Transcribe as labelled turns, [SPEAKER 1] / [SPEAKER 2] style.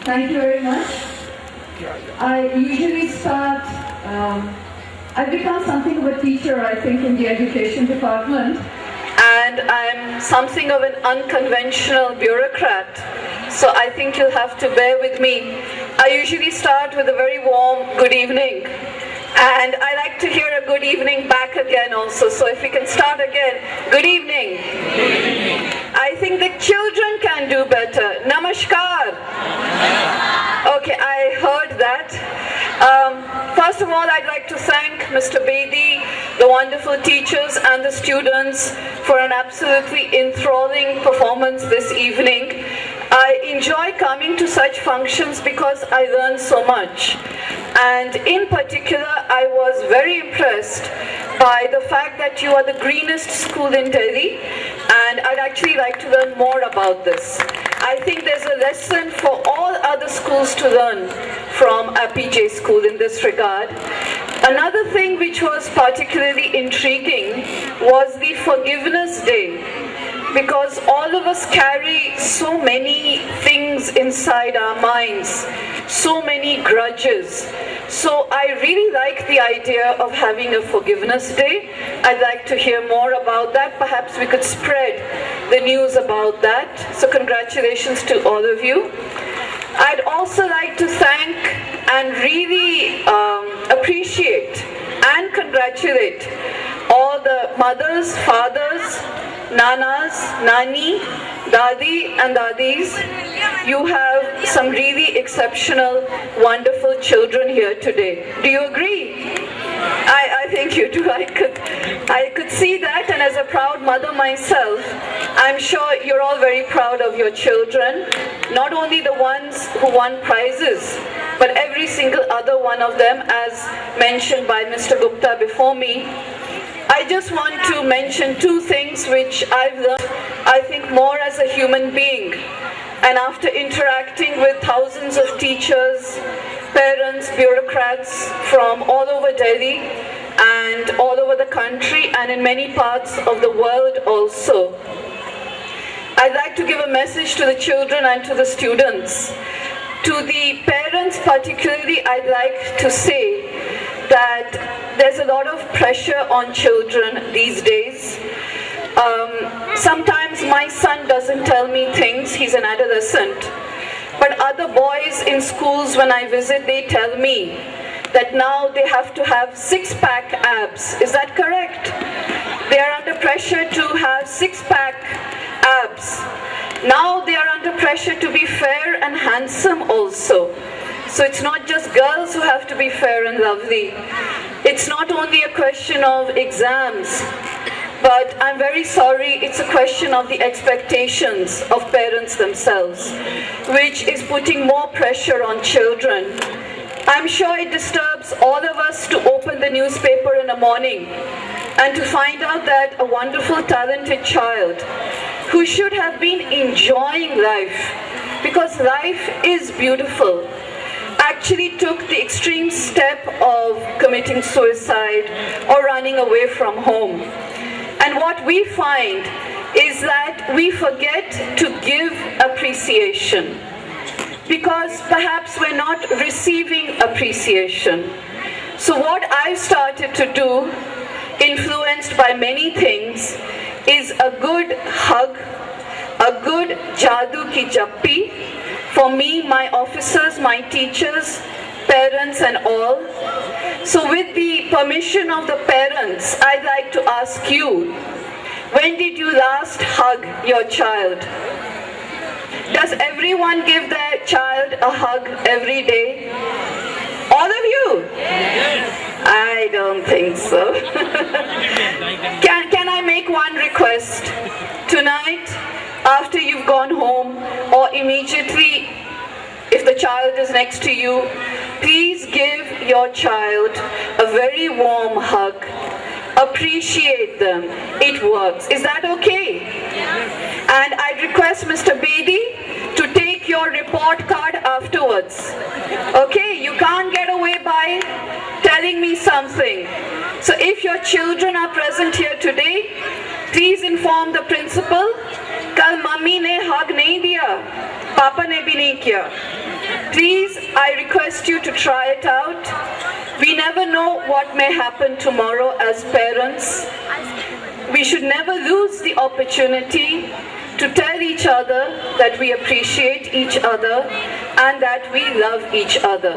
[SPEAKER 1] Thank you very much. I usually start, I've become something of a teacher, I think, in the education department. And I'm something of an unconventional bureaucrat. So I think you'll have to bear with me. I usually start with a very warm good evening. And I like to hear a good evening back again also. So if we can start again. Good evening. Good evening. I think the children can do better. Namaskar. Okay, I heard that. First of all, I'd like to thank Mr. Bedi, the wonderful teachers and the students for an absolutely enthralling performance this evening. I enjoy coming to such functions because I learn so much. And in particular, I was very impressed by the fact that you are the greenest school in Delhi, and I'd actually like to learn more about this. I think there's a lesson for all other schools to learn from Apeejay School in this regard. Another thing which was particularly intriguing was the Forgiveness Day, because all of us carry so many things inside our minds, so many grudges. So I really like the idea of having a Forgiveness Day. I'd like to hear more about that. Perhaps we could spread the news about that. So congratulations to all of you. I'd also like to thank and really appreciate and congratulate all the mothers, fathers, nanas, nani, dadi and dadis. You have some really exceptional, wonderful children here today. Do you agree? I think you do. I could see that, and as a proud mother myself, I'm sure you're all very proud of your children. Not only the ones who won prizes, but every single other one of them, as mentioned by Mr. Gupta before me. I just want to mention two things which I've learned, I think, more as a human being. And after interacting with thousands of teachers, parents, bureaucrats from all over Delhi and all over the country and in many parts of the world also, I'd like to give a message to the children and to the students. To the parents particularly, I'd like to say that there's a lot of pressure on children these days. Sometimes my son doesn't tell me things, he's an adolescent. But other boys in schools, when I visit, they tell me that now they have to have six-pack abs. Is that correct? They are under pressure to have six-pack abs. Now they are under pressure to be fair and handsome also. So it's not just girls who have to be fair and lovely. It's not only a question of exams, but I'm very sorry, it's a question of the expectations of parents themselves, which is putting more pressure on children. I'm sure it disturbs all of us to open the newspaper in the morning and to find out that a wonderful, talented child who should have been enjoying life, because life is beautiful, actually took the extreme step of committing suicide or running away from home. And what we find is that we forget to give appreciation, because perhaps we're not receiving appreciation. So what I've started to do, influenced by many things, is a good hug, a good jadoo ki jappi for me, my officers, my teachers, parents and all. So with the permission of the parents, I'd like to ask you, when did you last hug your child? Does everyone give their child a hug every day? All of you? Yes. I don't think so. Can I make one request? Tonight, after you've gone home, or immediately if the child is next to you, please give your child a very warm hug. Appreciate them. It works. Is that okay? And I'd request Mr. Bedi to take your report card afterwards. Okay, you can't get away by telling me something. So if your children are present here today, please inform the principal. Kal mummy ne hug nahi diya. पापा ने भी नहीं किया. Please, I request you to try it out. We never know what may happen tomorrow as parents. We should never lose the opportunity to tell each other that we appreciate each other and that we love each other.